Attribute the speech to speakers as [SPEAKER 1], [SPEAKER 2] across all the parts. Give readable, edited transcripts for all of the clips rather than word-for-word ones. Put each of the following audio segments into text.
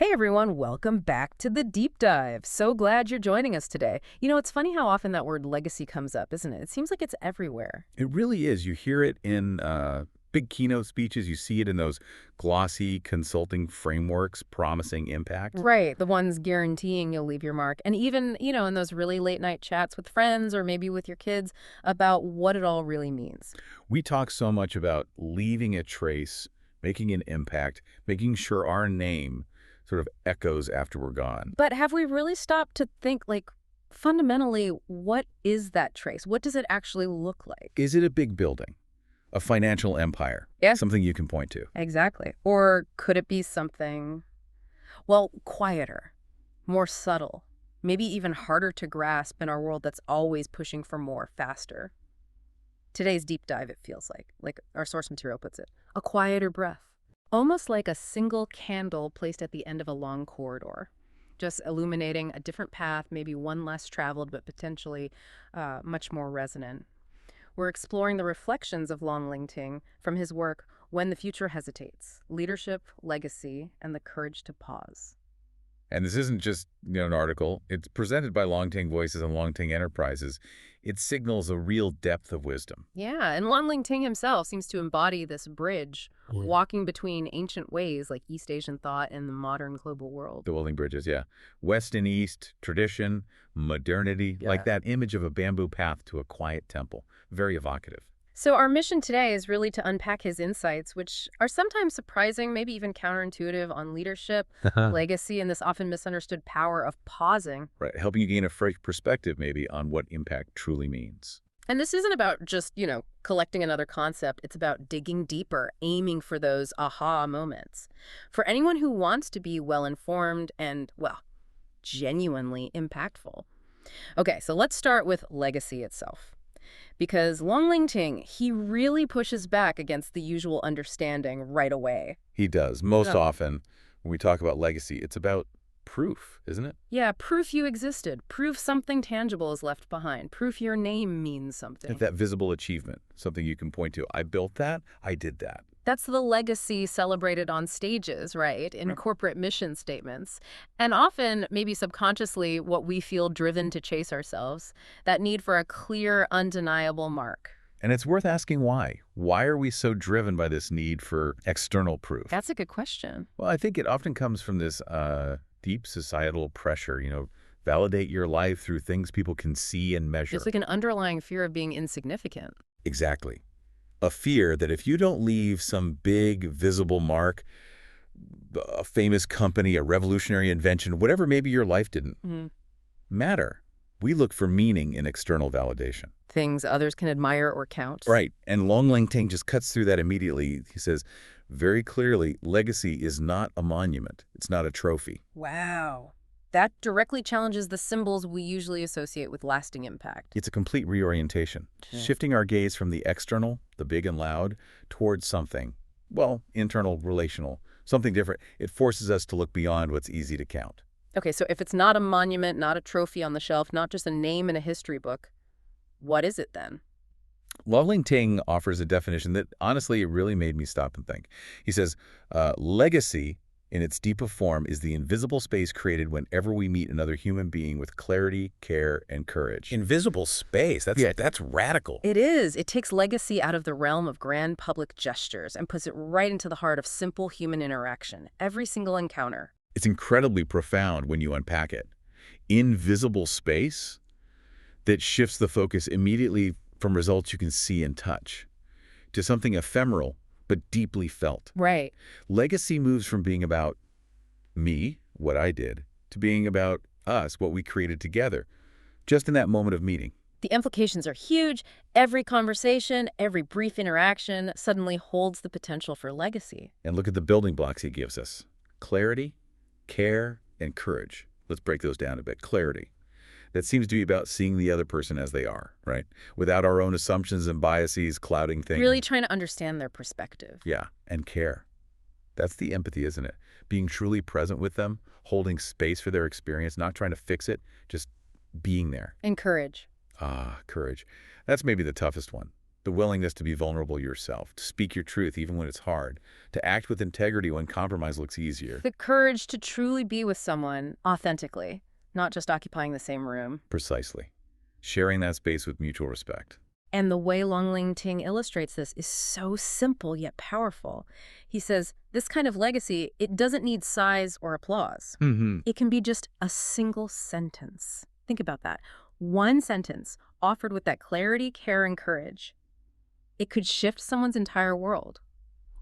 [SPEAKER 1] Hey everyone, welcome back to the deep dive. So glad you're joining us today. It's funny how often that word legacy comes up, isn't it? It seems like it's everywhere.
[SPEAKER 2] It really is. You hear it in big keynote speeches. You see it in those glossy consulting frameworks promising impact.
[SPEAKER 1] Right, the ones guaranteeing you'll leave your mark. And even, in those really late night chats with friends or maybe with your kids about what it all really means.
[SPEAKER 2] We talk so much about leaving a trace, making an impact, making sure our name sort of echoes after we're gone.
[SPEAKER 1] But have we really stopped to think, fundamentally, what is that trace? What does it actually look like?
[SPEAKER 2] Is it a big building, a financial empire,
[SPEAKER 1] Yeah,
[SPEAKER 2] something you can point to?
[SPEAKER 1] exactly. Or could it be something, well, quieter, more subtle, maybe even harder to grasp in our world that's always pushing for more, faster? Today's deep dive, it feels like our source material puts it, a quieter breath. Almost like a single candle placed at the end of a long corridor, just illuminating a different path, maybe one less traveled, but potentially much more resonant. We're exploring the reflections of Lóng Tíng from his work, When the Future Hesitates, Leadership, Legacy, and the Courage to Pause.
[SPEAKER 2] And this isn't just an article. It's presented by Lóng Tíng Voices and Lóng Tíng Enterprises. It signals a real depth of wisdom.
[SPEAKER 1] Yeah, and Lóng Tíng himself seems to embody this bridge, walking between ancient ways like East Asian thought and the modern global world.
[SPEAKER 2] The building bridges, yeah. West and East, tradition, modernity, like that image of a bamboo path to a quiet temple. Very evocative.
[SPEAKER 1] So our mission today is really to unpack his insights, which are sometimes surprising, maybe even counterintuitive on leadership, legacy, and this often misunderstood power of pausing.
[SPEAKER 2] Right, helping you gain a fresh perspective maybe on what impact truly means.
[SPEAKER 1] And this isn't about just, collecting another concept. It's about digging deeper, aiming for those aha moments. For anyone who wants to be well-informed and, well, genuinely impactful. Okay, so let's start with legacy itself. Because Lóng Tíng, he really pushes back against the usual understanding right away.
[SPEAKER 2] He does. Most
[SPEAKER 1] Yeah.
[SPEAKER 2] often, when we talk about legacy, it's about proof, isn't it?
[SPEAKER 1] Yeah, proof you existed. Proof something tangible is left behind. Proof your name means something.
[SPEAKER 2] That visible achievement, something you can point to. I built that, I did that.
[SPEAKER 1] That's the legacy celebrated on stages, right? In corporate mission statements. And often, maybe subconsciously, what we feel driven to chase ourselves, that need for a clear, undeniable mark.
[SPEAKER 2] And it's worth asking why. Why are we so driven by this need for external proof?
[SPEAKER 1] That's a good question.
[SPEAKER 2] Well, I think it often comes from this deep societal pressure, validate your life through things people can see and measure.
[SPEAKER 1] It's like an underlying fear of being insignificant.
[SPEAKER 2] Exactly. A fear that if you don't leave some big, visible mark, a famous company, a revolutionary invention, whatever, maybe your life didn't matter. We look for meaning in external validation.
[SPEAKER 1] Things others can admire or count.
[SPEAKER 2] Right. And Lóng Tíng just cuts through that immediately. He says very clearly, legacy is not a monument. It's not a trophy.
[SPEAKER 1] Wow. That directly challenges the symbols we usually associate with lasting impact.
[SPEAKER 2] It's a complete reorientation, shifting our gaze from the external, the big and loud, towards something, well, internal, relational, something different. It forces us to look beyond what's easy to count.
[SPEAKER 1] Okay, so if it's not a monument, not a trophy on the shelf, not just a name in a history book, what is it then?
[SPEAKER 2] Lóng Tíng offers a definition that, honestly, it really made me stop and think. He says, legacy, in its deepest form, is the invisible space created whenever we meet another human being with clarity, care, and courage. Invisible space? That's radical.
[SPEAKER 1] It is. It takes legacy out of the realm of grand public gestures and puts it right into the heart of simple human interaction, every single encounter.
[SPEAKER 2] It's incredibly profound when you unpack it. Invisible space that shifts the focus immediately from results you can see and touch to something ephemeral but deeply felt.
[SPEAKER 1] Right.
[SPEAKER 2] Legacy moves from being about me, what I did, to being about us, what we created together, just in that moment of meeting.
[SPEAKER 1] The implications are huge. Every conversation, every brief interaction suddenly holds the potential for legacy.
[SPEAKER 2] And look at the building blocks he gives us. Clarity, care, and courage. Let's break those down a bit. Clarity. That seems to be about seeing the other person as they are, right? Without our own assumptions and biases clouding things.
[SPEAKER 1] Really trying to understand their perspective.
[SPEAKER 2] Yeah, and care. That's the empathy, isn't it? Being truly present with them, holding space for their experience, not trying to fix it, just being there.
[SPEAKER 1] And courage.
[SPEAKER 2] Ah, courage. That's maybe the toughest one. The willingness to be vulnerable yourself, to speak your truth even when it's hard, to act with integrity when compromise looks easier.
[SPEAKER 1] The courage to truly be with someone authentically, not just occupying the same room.
[SPEAKER 2] Precisely. Sharing that space with mutual respect.
[SPEAKER 1] And the way Lóng Tíng illustrates this is so simple yet powerful. He says, this kind of legacy, it doesn't need size or applause. It can be just a single sentence. Think about that. One sentence offered with that clarity, care, and courage. It could shift someone's entire world.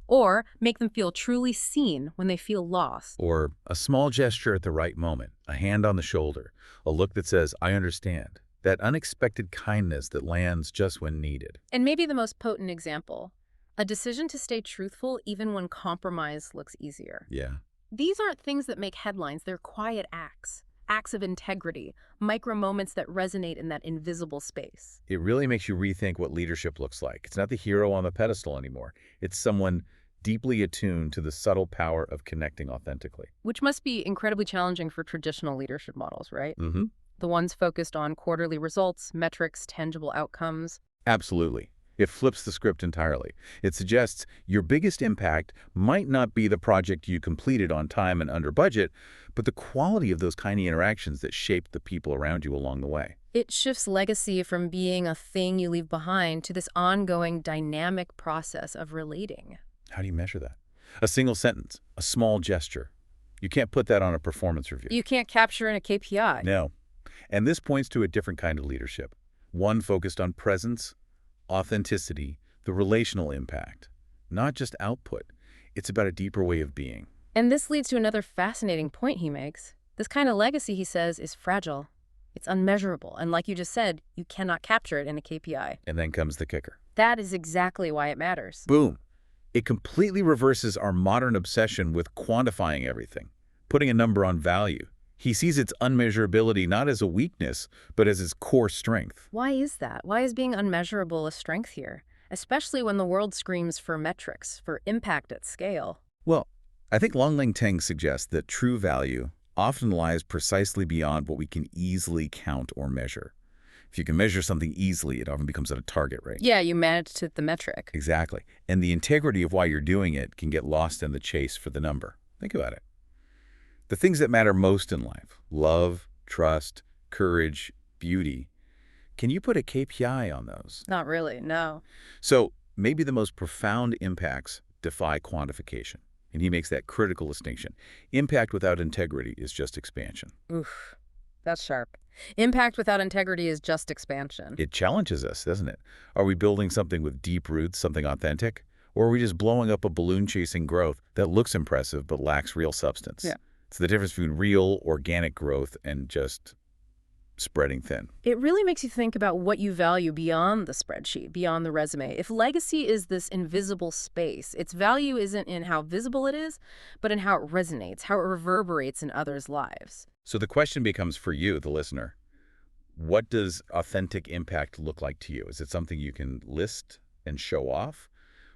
[SPEAKER 1] Or make them feel truly seen when they feel lost.
[SPEAKER 2] Or a small gesture at the right moment, a hand on the shoulder, a look that says, I understand. That unexpected kindness that lands just when needed.
[SPEAKER 1] And maybe the most potent example, a decision to stay truthful even when compromise looks easier.
[SPEAKER 2] Yeah.
[SPEAKER 1] These aren't things that make headlines, they're quiet acts. Acts of integrity, micro moments that resonate in that invisible space.
[SPEAKER 2] It really makes you rethink what leadership looks like. It's not the hero on the pedestal anymore. It's someone deeply attuned to the subtle power of connecting authentically.
[SPEAKER 1] Which must be incredibly challenging for traditional leadership models, right?
[SPEAKER 2] Mm-hmm.
[SPEAKER 1] The ones focused on quarterly results, metrics, tangible outcomes.
[SPEAKER 2] Absolutely. It flips the script entirely. It suggests your biggest impact might not be the project you completed on time and under budget, but the quality of those tiny interactions that shaped the people around you along the way.
[SPEAKER 1] It shifts legacy from being a thing you leave behind to this ongoing dynamic process of relating.
[SPEAKER 2] How do you measure that? A single sentence, a small gesture. You can't put that on a performance review.
[SPEAKER 1] You can't capture in a KPI.
[SPEAKER 2] No. And this points to a different kind of leadership, one focused on presence, authenticity, the relational impact, not just output. It's about a deeper way of being.
[SPEAKER 1] And this leads to another fascinating point he makes. This kind of legacy, he says, is fragile. It's unmeasurable. And like you just said, you cannot capture it in a KPI.
[SPEAKER 2] And then comes the kicker.
[SPEAKER 1] That is exactly why it matters.
[SPEAKER 2] Boom. It completely reverses our modern obsession with quantifying everything, putting a number on value. He sees its unmeasurability not as a weakness, but as its core strength.
[SPEAKER 1] Why is that? Why is being unmeasurable a strength here? Especially when the world screams for metrics, for impact at scale.
[SPEAKER 2] Well, I think Lóng Tíng suggests that true value often lies precisely beyond what we can easily count or measure. If you can measure something easily, it often becomes a target, right?
[SPEAKER 1] Yeah, you manage to hit the metric.
[SPEAKER 2] Exactly. And the integrity of why you're doing it can get lost in the chase for the number. Think about it. The things that matter most in life, love, trust, courage, beauty, can you put a KPI on those?
[SPEAKER 1] Not really, no.
[SPEAKER 2] So maybe the most profound impacts defy quantification. And he makes that critical distinction. Impact without integrity is just expansion.
[SPEAKER 1] Oof, that's sharp. Impact without integrity is just expansion.
[SPEAKER 2] It challenges us, doesn't it? Are we building something with deep roots, something authentic? Or are we just blowing up a balloon chasing growth that looks impressive but lacks real substance?
[SPEAKER 1] Yeah.
[SPEAKER 2] It's the difference between real, organic growth and just spreading thin.
[SPEAKER 1] It really makes you think about what you value beyond the spreadsheet, beyond the resume. If legacy is this invisible space, its value isn't in how visible it is, but in how it resonates, how it reverberates in others' lives.
[SPEAKER 2] So the question becomes for you, the listener, what does authentic impact look like to you? Is it something you can list and show off?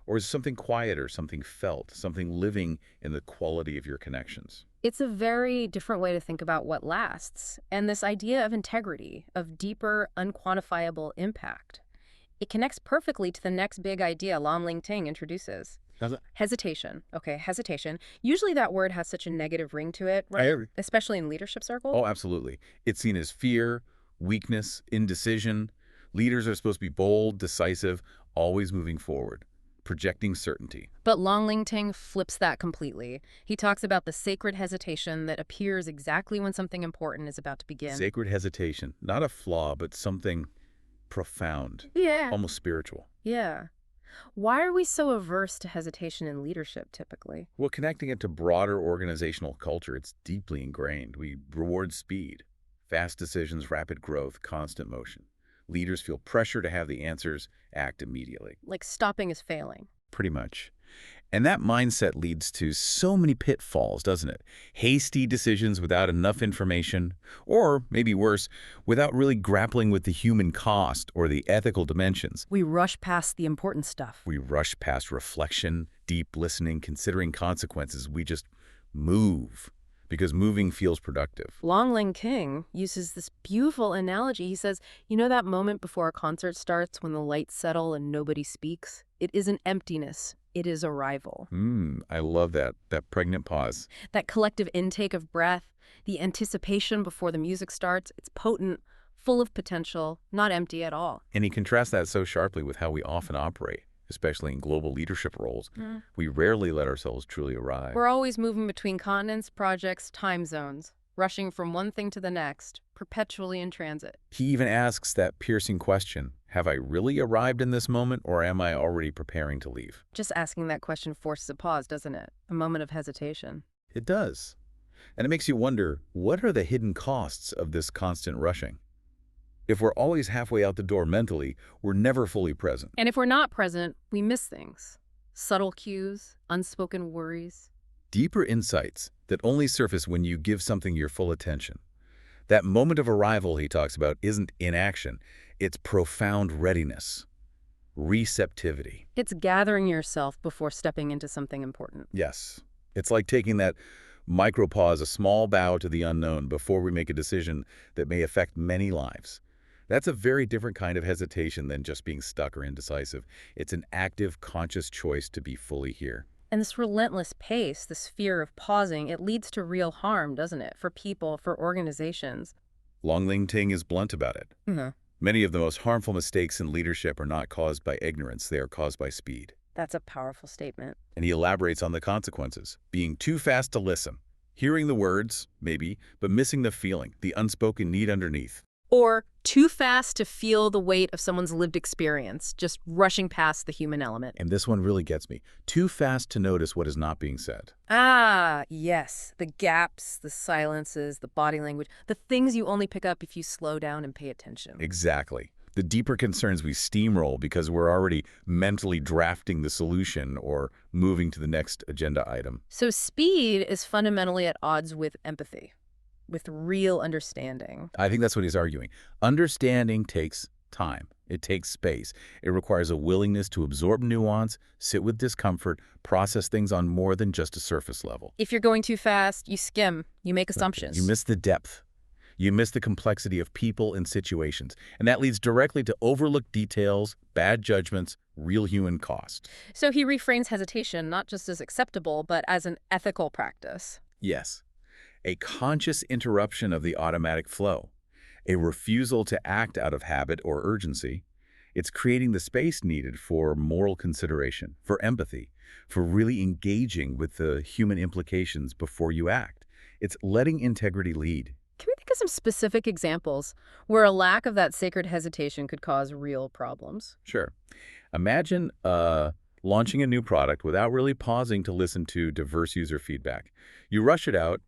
[SPEAKER 2] Or is it something quieter, something felt, something living in the quality of your connections?
[SPEAKER 1] It's a very different way to think about what lasts, and this idea of integrity, of deeper, unquantifiable impact. It connects perfectly to the next big idea Lóng Tíng introduces.
[SPEAKER 2] Does it?
[SPEAKER 1] Hesitation. Okay, hesitation. Usually that word has such a negative ring to it,
[SPEAKER 2] I agree.
[SPEAKER 1] especially in leadership circles.
[SPEAKER 2] Oh, absolutely. It's seen as fear, weakness, indecision. Leaders are supposed to be bold, decisive, always moving forward, projecting certainty.
[SPEAKER 1] But Lóng Tíng flips that completely. He talks about the sacred hesitation that appears exactly when something important is about to begin.
[SPEAKER 2] Sacred hesitation, not a flaw, but something profound,
[SPEAKER 1] Yeah.
[SPEAKER 2] almost spiritual.
[SPEAKER 1] Yeah. Why are we so averse to hesitation in leadership typically?
[SPEAKER 2] Well, connecting it to broader organizational culture, it's deeply ingrained. We reward speed, fast decisions, rapid growth, constant motion. Leaders feel pressure to have the answers, act immediately.
[SPEAKER 1] Like stopping is failing.
[SPEAKER 2] Pretty much. And that mindset leads to so many pitfalls, doesn't it? Hasty decisions without enough information, or maybe worse, without really grappling with the human cost or the ethical dimensions.
[SPEAKER 1] We rush past the important stuff.
[SPEAKER 2] We rush past reflection, deep listening, considering consequences. We just move. because moving feels productive.
[SPEAKER 1] Lóng Tíng uses this beautiful analogy. He says, you know that moment before a concert starts when the lights settle and nobody speaks? It isn't emptiness. It is arrival.
[SPEAKER 2] I love that pregnant pause.
[SPEAKER 1] That collective intake of breath, the anticipation before the music starts, it's potent, full of potential, not empty at all.
[SPEAKER 2] And he contrasts that so sharply with how we often operate, especially in global leadership roles. We rarely let ourselves truly arrive.
[SPEAKER 1] We're always moving between continents, projects, time zones, rushing from one thing to the next, perpetually in transit.
[SPEAKER 2] He even asks that piercing question, have I really arrived in this moment, or am I already preparing to leave?
[SPEAKER 1] Just asking that question forces a pause, doesn't it? A moment of hesitation.
[SPEAKER 2] It does. And it makes you wonder, what are the hidden costs of this constant rushing? If we're always halfway out the door mentally, we're never fully present.
[SPEAKER 1] And if we're not present, we miss things. Subtle cues, unspoken worries.
[SPEAKER 2] Deeper insights that only surface when you give something your full attention. That moment of arrival he talks about isn't inaction, it's profound readiness, receptivity.
[SPEAKER 1] It's gathering yourself before stepping into something important.
[SPEAKER 2] Yes, it's like taking that micropause, a small bow to the unknown before we make a decision that may affect many lives. That's a very different kind of hesitation than just being stuck or indecisive. It's an active, conscious choice to be fully here.
[SPEAKER 1] And this relentless pace, this fear of pausing, it leads to real harm, doesn't it? For people, for organizations.
[SPEAKER 2] Lóng Tíng is blunt about it.
[SPEAKER 1] Mm-hmm.
[SPEAKER 2] Many of the most harmful mistakes in leadership are not caused by ignorance, they are caused by speed.
[SPEAKER 1] That's a powerful statement.
[SPEAKER 2] And he elaborates on the consequences. Being too fast to listen. Hearing the words, maybe, but missing the feeling, the unspoken need underneath.
[SPEAKER 1] Or too fast to feel the weight of someone's lived experience, just rushing past the human element.
[SPEAKER 2] And this one really gets me. Too fast to notice what is not being said.
[SPEAKER 1] Ah, yes. The gaps, the silences, the body language, the things you only pick up if you slow down and pay attention.
[SPEAKER 2] Exactly. The deeper concerns we steamroll because we're already mentally drafting the solution or moving to the next agenda item.
[SPEAKER 1] So speed is fundamentally at odds with empathy, with real understanding.
[SPEAKER 2] I think that's what he's arguing. Understanding takes time. It takes space. It requires a willingness to absorb nuance, sit with discomfort, process things on more than just a surface level.
[SPEAKER 1] If you're going too fast, you skim, you make assumptions.
[SPEAKER 2] You miss the depth. You miss the complexity of people and situations. And that leads directly to overlooked details, bad judgments, real human cost.
[SPEAKER 1] So he reframes hesitation not just as acceptable, but as an ethical practice.
[SPEAKER 2] Yes. A conscious interruption of the automatic flow, a refusal to act out of habit or urgency. It's creating the space needed for moral consideration, for empathy, for really engaging with the human implications before you act. It's letting integrity lead.
[SPEAKER 1] Can we think of some specific examples where a lack of that sacred hesitation could cause real problems?
[SPEAKER 2] Sure. Imagine launching a new product without really pausing to listen to diverse user feedback. You rush it out,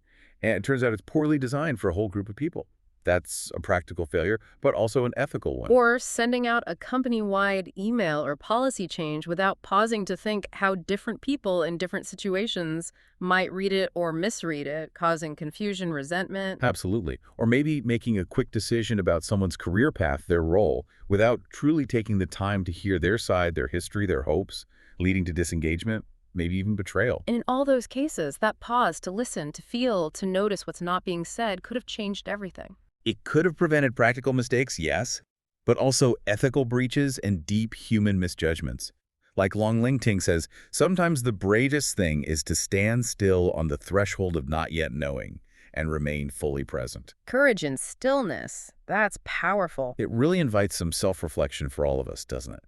[SPEAKER 2] and it turns out it's poorly designed for a whole group of people. That's a practical failure, but also an ethical one.
[SPEAKER 1] Or sending out a company-wide email or policy change without pausing to think how different people in different situations might read it or misread it, causing confusion, resentment.
[SPEAKER 2] Absolutely. Or maybe making a quick decision about someone's career path, their role, without truly taking the time to hear their side, their history, their hopes, leading to disengagement, maybe even betrayal.
[SPEAKER 1] And in all those cases, that pause to listen, to feel, to notice what's not being said could have changed everything.
[SPEAKER 2] It could have prevented practical mistakes, yes, but also ethical breaches and deep human misjudgments. Like Lóng Tíng says, sometimes the bravest thing is to stand still on the threshold of not yet knowing and remain fully present.
[SPEAKER 1] Courage in stillness, that's powerful.
[SPEAKER 2] It really invites some self-reflection for all of us, doesn't it?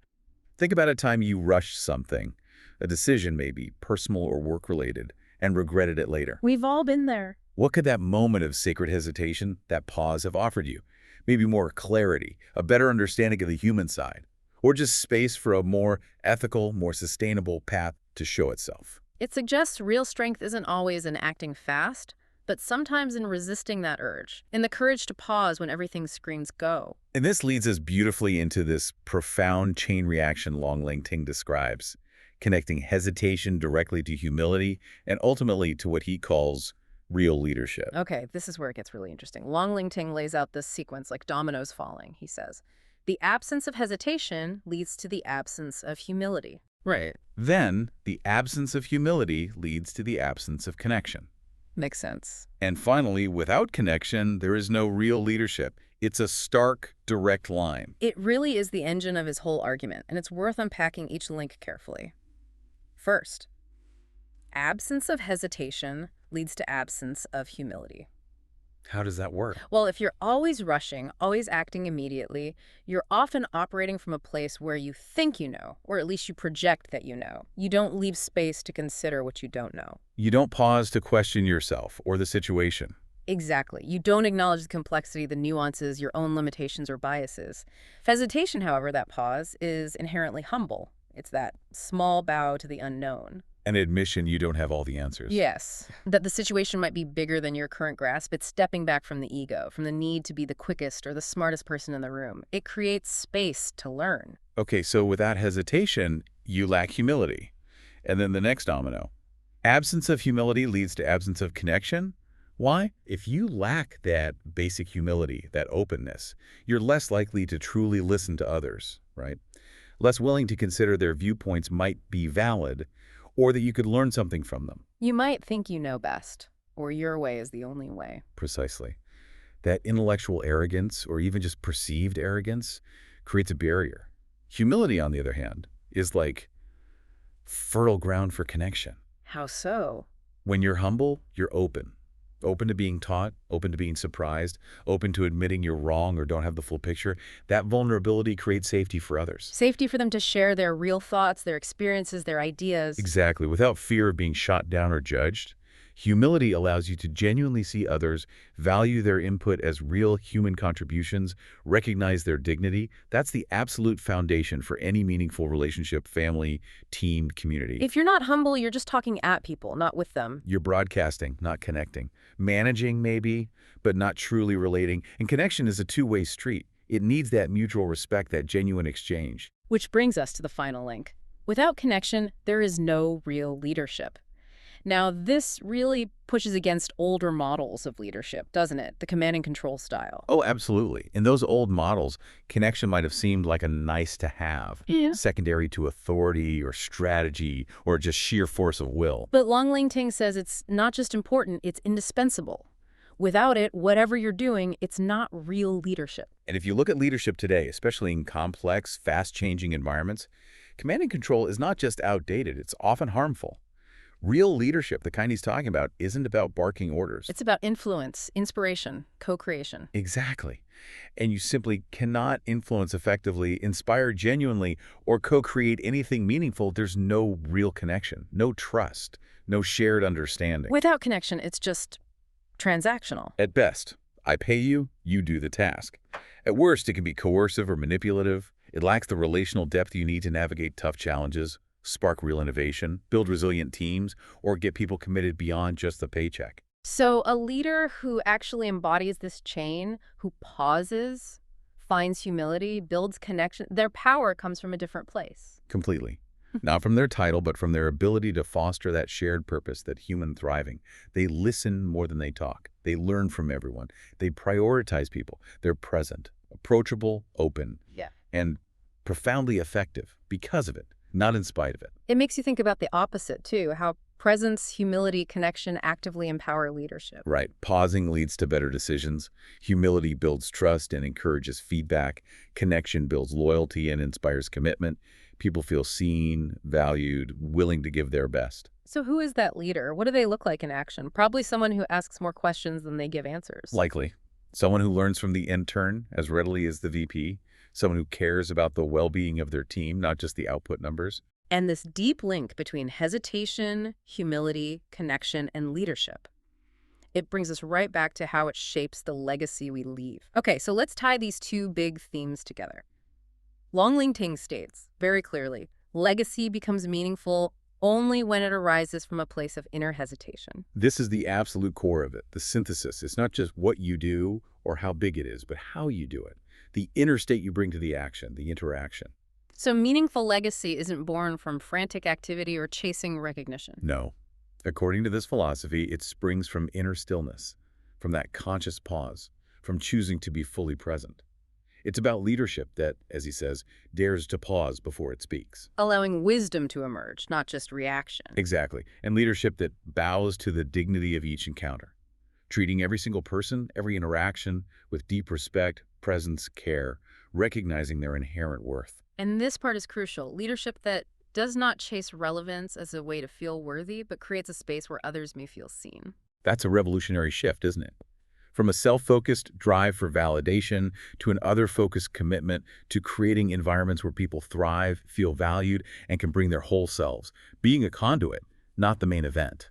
[SPEAKER 2] Think about a time you rushed something, a decision maybe, personal or work-related, and regretted it later.
[SPEAKER 1] We've all been there.
[SPEAKER 2] What could that moment of sacred hesitation, that pause, have offered you? Maybe more clarity, a better understanding of the human side, or just space for a more ethical, more sustainable path to show itself.
[SPEAKER 1] It suggests real strength isn't always in acting fast, but sometimes in resisting that urge, in the courage to pause when everything screams go.
[SPEAKER 2] And this leads us beautifully into this profound chain reaction Lóng Tíng describes, connecting hesitation directly to humility and ultimately to what he calls real leadership.
[SPEAKER 1] Okay, this is where it gets really interesting. Lóng Tíng lays out this sequence like dominoes falling. He says, the absence of hesitation leads to the absence of humility.
[SPEAKER 2] Right. Then, the absence of humility leads to the absence of connection.
[SPEAKER 1] Makes sense.
[SPEAKER 2] And finally, without connection, there is no real leadership. It's a stark, direct line.
[SPEAKER 1] It really is the engine of his whole argument, and it's worth unpacking each link carefully. First, absence of hesitation leads to absence of humility.
[SPEAKER 2] How does that work?
[SPEAKER 1] Well, if you're always rushing, always acting immediately, you're often operating from a place where you think you know, or at least you project that you know. You don't leave space to consider what you don't know.
[SPEAKER 2] You don't pause to question yourself or the situation.
[SPEAKER 1] Exactly. You don't acknowledge the complexity, the nuances, your own limitations or biases. Hesitation, however, that pause, is inherently humble. It's that small bow to the unknown.
[SPEAKER 2] An admission you don't have all the answers.
[SPEAKER 1] Yes, that the situation might be bigger than your current grasp. It's stepping back from the ego, from the need to be the quickest or the smartest person in the room. It creates space to learn.
[SPEAKER 2] Okay, so without hesitation, you lack humility. And then the next domino. Absence of humility leads to absence of connection. Why? If you lack that basic humility, that openness, you're less likely to truly listen to others, right? Less willing to consider their viewpoints might be valid, or that you could learn something from them.
[SPEAKER 1] You might think you know best, or your way is the only way.
[SPEAKER 2] Precisely. That intellectual arrogance, or even just perceived arrogance, creates a barrier. Humility, on the other hand, is like fertile ground for connection.
[SPEAKER 1] How so?
[SPEAKER 2] When you're humble, you're open. Open to being taught, open to being surprised, open to admitting you're wrong or don't have the full picture. That vulnerability creates safety for others.
[SPEAKER 1] Safety for them to share their real thoughts, their experiences, their ideas.
[SPEAKER 2] Exactly. Without fear of being shot down or judged. Humility allows you to genuinely see others, value their input as real human contributions, recognize their dignity. That's the absolute foundation for any meaningful relationship, family, team, community.
[SPEAKER 1] If you're not humble, you're just talking at people, not with them.
[SPEAKER 2] You're broadcasting, not connecting. Managing, maybe, but not truly relating. And connection is a two-way street. It needs that mutual respect, that genuine exchange.
[SPEAKER 1] Which brings us to the final link. Without connection, there is no real leadership. Now, this really pushes against older models of leadership, doesn't it? The command and control style.
[SPEAKER 2] Oh, absolutely. In those old models, connection might have seemed like a nice to have, secondary to authority or strategy or just sheer force of will.
[SPEAKER 1] But Lóng Tíng says it's not just important, it's indispensable. Without it, whatever you're doing, it's not real leadership.
[SPEAKER 2] And if you look at leadership today, especially in complex, fast-changing environments, command and control is not just outdated, it's often harmful. Real leadership, the kind he's talking about, isn't about barking orders.
[SPEAKER 1] It's about influence, inspiration, co-creation.
[SPEAKER 2] Exactly. And you simply cannot influence effectively, inspire genuinely, or co-create anything meaningful. There's no real connection, no trust, no shared understanding.
[SPEAKER 1] Without connection, it's just transactional.
[SPEAKER 2] At best, I pay you, you do the task. At worst, it can be coercive or manipulative. It lacks the relational depth you need to navigate tough challenges, spark real innovation, build resilient teams, or get people committed beyond just the paycheck.
[SPEAKER 1] So a leader who actually embodies this chain, who pauses, finds humility, builds connection, their power comes from a different place.
[SPEAKER 2] Completely. Not from their title, but from their ability to foster that shared purpose, that human thriving. They listen more than they talk. They learn from everyone. They prioritize people. They're present, approachable, open, and profoundly effective because of it. Not in spite of it.
[SPEAKER 1] It makes you think about the opposite, too, how presence, humility, connection actively empower leadership.
[SPEAKER 2] Right. Pausing leads to better decisions. Humility builds trust and encourages feedback. Connection builds loyalty and inspires commitment. People feel seen, valued, willing to give their best.
[SPEAKER 1] So who is that leader? What do they look like in action? Probably someone who asks more questions than they give answers.
[SPEAKER 2] Likely. Someone who learns from the intern as readily as the VP. Someone who cares about the well-being of their team, not just the output numbers.
[SPEAKER 1] And this deep link between hesitation, humility, connection, and leadership. It brings us right back to how it shapes the legacy we leave. Okay, so let's tie these two big themes together. Lóng Tíng states, very clearly, legacy becomes meaningful only when it arises from a place of inner hesitation.
[SPEAKER 2] This is the absolute core of it, the synthesis. It's not just what you do or how big it is, but how you do it. The inner state you bring to the action, the interaction.
[SPEAKER 1] So meaningful legacy isn't born from frantic activity or chasing recognition.
[SPEAKER 2] No. According to this philosophy, it springs from inner stillness, from that conscious pause, from choosing to be fully present. It's about leadership that, as he says, dares to pause before it speaks.
[SPEAKER 1] Allowing wisdom to emerge, not just reaction.
[SPEAKER 2] Exactly. And leadership that bows to the dignity of each encounter, treating every single person, every interaction with deep respect, presence, care, recognizing their inherent worth.
[SPEAKER 1] And this part is crucial. Leadership that does not chase relevance as a way to feel worthy, but creates a space where others may feel seen.
[SPEAKER 2] That's a revolutionary shift, isn't it? From a self-focused drive for validation to an other-focused commitment to creating environments where people thrive, feel valued, and can bring their whole selves, being a conduit, not the main event.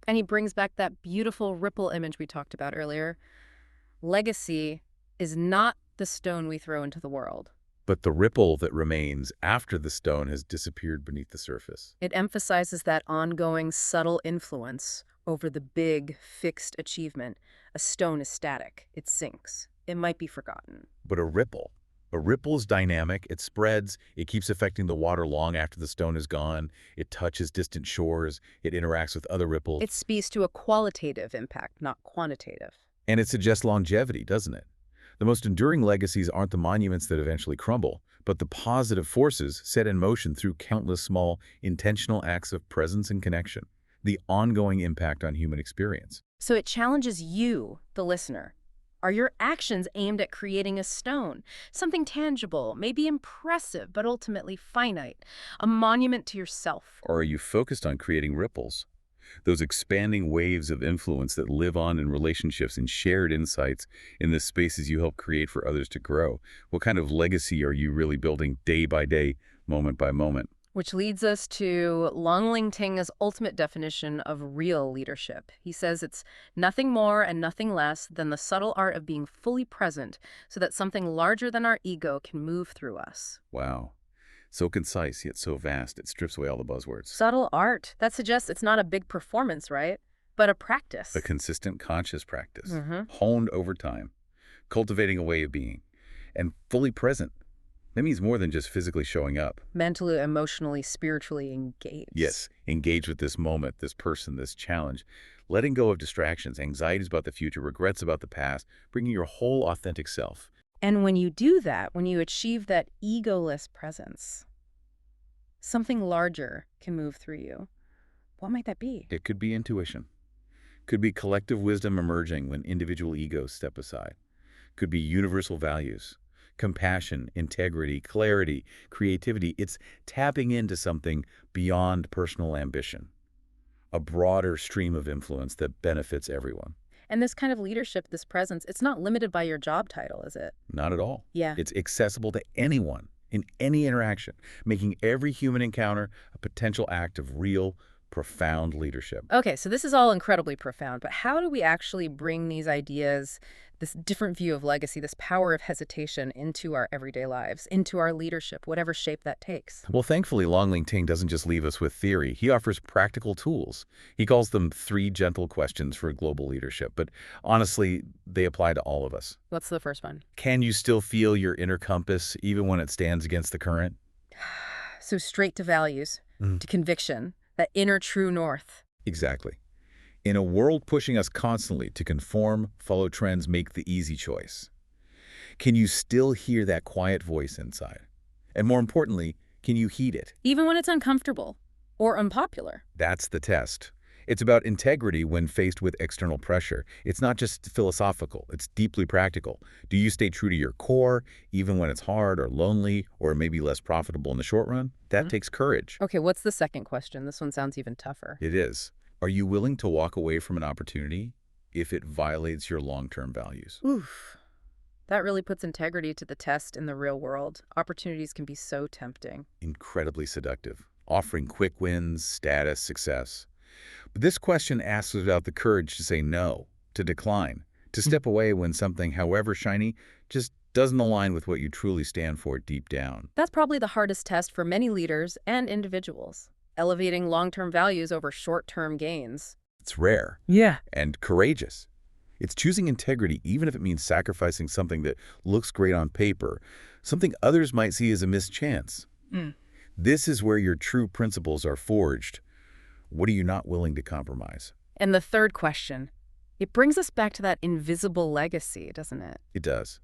[SPEAKER 1] And he brings back that beautiful ripple image we talked about earlier. Legacy is not the stone we throw into the world.
[SPEAKER 2] But the ripple that remains after the stone has disappeared beneath the surface.
[SPEAKER 1] It emphasizes that ongoing, subtle influence over the big, fixed achievement. A stone is static. It sinks. It might be forgotten.
[SPEAKER 2] But a ripple is dynamic. It spreads. It keeps affecting the water long after the stone is gone. It touches distant shores. It interacts with other ripples.
[SPEAKER 1] It speaks to a qualitative impact, not quantitative.
[SPEAKER 2] And it suggests longevity, doesn't it? The most enduring legacies aren't the monuments that eventually crumble, but the positive forces set in motion through countless small, intentional acts of presence and connection, the ongoing impact on human experience.
[SPEAKER 1] So it challenges you, the listener. Are your actions aimed at creating a stone, something tangible, maybe impressive, but ultimately finite, a monument to yourself?
[SPEAKER 2] Or are you focused on creating ripples? Those expanding waves of influence that live on in relationships and shared insights in the spaces you help create for others to grow. What kind of legacy are you really building day by day, moment by moment?
[SPEAKER 1] Which leads us to Lóng Tíng's ultimate definition of real leadership. He says it's nothing more and nothing less than the subtle art of being fully present so that something larger than our ego can move through us.
[SPEAKER 2] Wow. So concise, yet so vast, it strips away all the buzzwords.
[SPEAKER 1] Subtle art. That suggests it's not a big performance, right? But a practice.
[SPEAKER 2] A consistent, conscious practice,
[SPEAKER 1] Mm-hmm.
[SPEAKER 2] honed over time, cultivating a way of being, and fully present. That means more than just physically showing up.
[SPEAKER 1] Mentally, emotionally, spiritually engaged.
[SPEAKER 2] Yes, engage with this moment, this person, this challenge. Letting go of distractions, anxieties about the future, regrets about the past, bringing your whole authentic self.
[SPEAKER 1] And when you do that, when you achieve that egoless presence, something larger can move through you. What might that be?
[SPEAKER 2] It could be intuition. Could be collective wisdom emerging when individual egos step aside. Could be universal values. Compassion, integrity, clarity, creativity. It's tapping into something beyond personal ambition. A broader stream of influence that benefits everyone.
[SPEAKER 1] And this kind of leadership, this presence, it's not limited by your job title, is it?
[SPEAKER 2] Not at all.
[SPEAKER 1] Yeah.
[SPEAKER 2] It's accessible to anyone in any interaction, making every human encounter a potential act of real, profound leadership.
[SPEAKER 1] Okay, so this is all incredibly profound, but how do we actually bring these ideas, this different view of legacy, this power of hesitation into our everyday lives, into our leadership, whatever shape that takes?
[SPEAKER 2] Well, thankfully, Lóng Tíng doesn't just leave us with theory. He offers practical tools. He calls them 3 gentle questions for global leadership, but honestly, they apply to all of us.
[SPEAKER 1] What's the first one?
[SPEAKER 2] Can you still feel your inner compass even when it stands against the current?
[SPEAKER 1] So straight to values, to conviction, that inner true north.
[SPEAKER 2] Exactly. In a world pushing us constantly to conform, follow trends, make the easy choice, can you still hear that quiet voice inside? And more importantly, can you heed it?
[SPEAKER 1] Even when it's uncomfortable or unpopular.
[SPEAKER 2] That's the test. It's about integrity when faced with external pressure. It's not just philosophical, it's deeply practical. Do you stay true to your core, even when it's hard or lonely or maybe less profitable in the short run? That takes courage.
[SPEAKER 1] Okay, what's the second question? This one sounds even tougher.
[SPEAKER 2] It is. Are you willing to walk away from an opportunity if it violates your long-term values?
[SPEAKER 1] Oof. That really puts integrity to the test in the real world. Opportunities can be so tempting.
[SPEAKER 2] Incredibly seductive, offering quick wins, status, success. But this question asks about the courage to say no, to decline, to step away when something, however shiny, just doesn't align with what you truly stand for deep down.
[SPEAKER 1] That's probably the hardest test for many leaders and individuals, elevating long-term values over short-term gains.
[SPEAKER 2] It's rare.
[SPEAKER 1] Yeah.
[SPEAKER 2] And courageous. It's choosing integrity even if it means sacrificing something that looks great on paper, something others might see as a missed chance. This is where your true principles are forged. What are you not willing to compromise?
[SPEAKER 1] And the third question, it brings us back to that invisible legacy, doesn't it?
[SPEAKER 2] It does.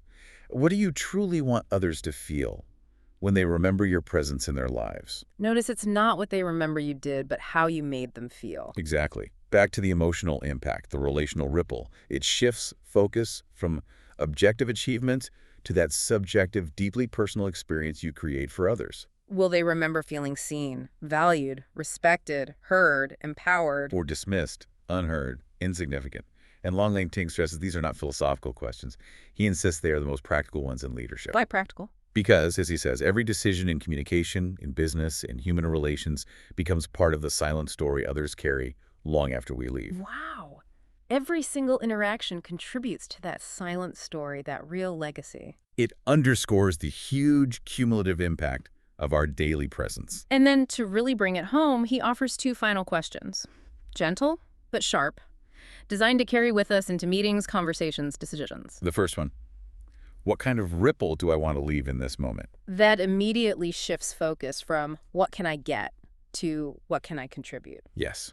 [SPEAKER 2] What do you truly want others to feel when they remember your presence in their lives?
[SPEAKER 1] Notice it's not what they remember you did, but how you made them feel.
[SPEAKER 2] Exactly. Back to the emotional impact, the relational ripple. It shifts focus from objective achievement to that subjective, deeply personal experience you create for others.
[SPEAKER 1] Will they remember feeling seen, valued, respected, heard, empowered?
[SPEAKER 2] Or dismissed, unheard, insignificant. And Ting stresses these are not philosophical questions. He insists they are the most practical ones in leadership.
[SPEAKER 1] By practical.
[SPEAKER 2] Because, as he says, every decision in communication, in business, in human relations becomes part of the silent story others carry long after we leave.
[SPEAKER 1] Wow. Every single interaction contributes to that silent story, that real legacy.
[SPEAKER 2] It underscores the huge cumulative impact of our daily presence.
[SPEAKER 1] And then to really bring it home, he offers two final questions. Gentle, but sharp. Designed to carry with us into meetings, conversations, decisions.
[SPEAKER 2] The first one, what kind of ripple do I want to leave in this moment?
[SPEAKER 1] That immediately shifts focus from what can I get to what can I contribute.
[SPEAKER 2] Yes.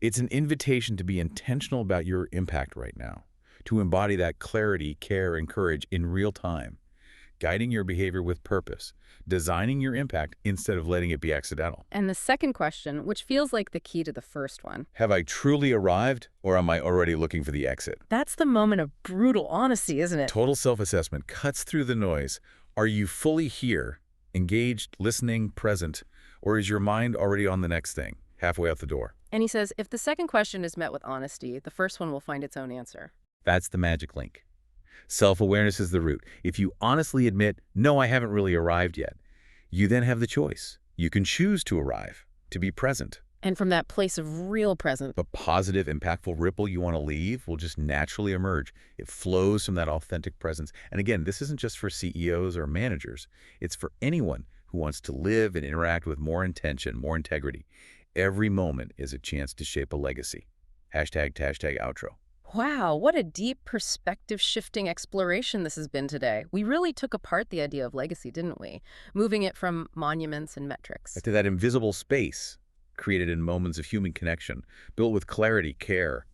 [SPEAKER 2] It's an invitation to be intentional about your impact right now, to embody that clarity, care, and courage in real time, guiding your behavior with purpose, designing your impact instead of letting it be accidental.
[SPEAKER 1] And the second question, which feels like the key to the first one,
[SPEAKER 2] Have I truly arrived, or am I already looking for the exit?
[SPEAKER 1] that's the moment of brutal honesty, isn't it?
[SPEAKER 2] Total self-assessment cuts through the noise. Are you fully here, engaged, listening, present, or is your mind already on the next thing, halfway out the door?
[SPEAKER 1] And he says, if the second question is met with honesty, the first one will find its own answer.
[SPEAKER 2] That's the magic link. Self-awareness is the root. If you honestly admit, no, I haven't really arrived yet, you then have the choice. You can choose to arrive, to be present.
[SPEAKER 1] And from that place of real presence,
[SPEAKER 2] The positive, impactful ripple you want to leave will just naturally emerge. It flows from that authentic presence. And again, this isn't just for CEOs or managers. It's for anyone who wants to live and interact with more intention, more integrity. Every moment is a chance to shape a legacy. Hashtag outro.
[SPEAKER 1] wow, what a deep perspective-shifting exploration this has been today. We really took apart the idea of legacy, didn't we? Moving it from monuments and metrics.
[SPEAKER 2] To that invisible space created in moments of human connection, built with clarity, care,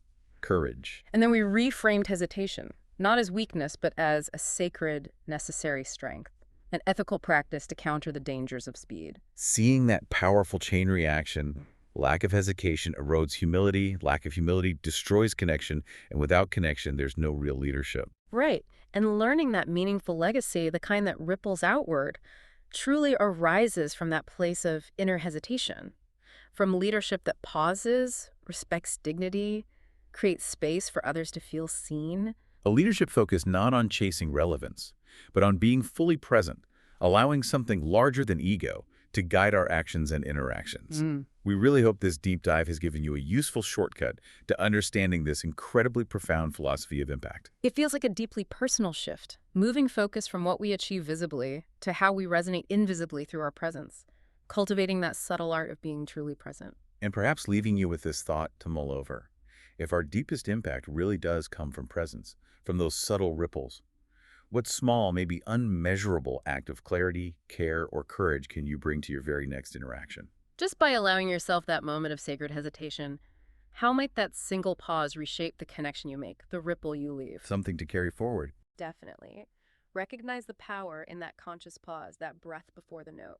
[SPEAKER 2] courage.
[SPEAKER 1] And then we reframed hesitation, not as weakness, but as a sacred, necessary strength, an ethical practice to counter the dangers of speed.
[SPEAKER 2] Seeing that powerful chain reaction, lack of hesitation erodes humility, lack of humility destroys connection, and without connection, there's no real leadership.
[SPEAKER 1] Right. And learning that meaningful legacy, the kind that ripples outward, truly arises from that place of inner hesitation, from leadership that pauses, respects dignity, creates space for others to feel seen.
[SPEAKER 2] A leadership focused not on chasing relevance, but on being fully present, allowing something larger than ego to guide our actions and interactions. We really hope this deep dive has given you a useful shortcut to understanding this incredibly profound philosophy of impact.
[SPEAKER 1] It feels like a deeply personal shift, moving focus from what we achieve visibly to how we resonate invisibly through our presence, cultivating that subtle art of being truly present.
[SPEAKER 2] And perhaps leaving you with this thought to mull over. If our deepest impact really does come from presence, from those subtle ripples, what small, maybe unmeasurable act of clarity, care, or courage can you bring to your very next interaction?
[SPEAKER 1] Just by allowing yourself that moment of sacred hesitation, how might that single pause reshape the connection you make, the ripple you leave?
[SPEAKER 2] Something to carry forward.
[SPEAKER 1] Definitely. Recognize the power in that conscious pause, that breath before the note,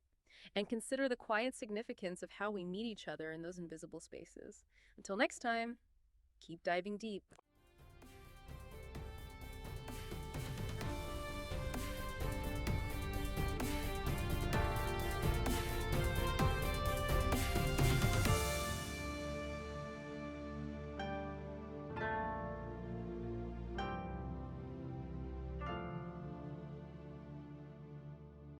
[SPEAKER 1] and consider the quiet significance of how we meet each other in those invisible spaces. Until next time, keep diving deep.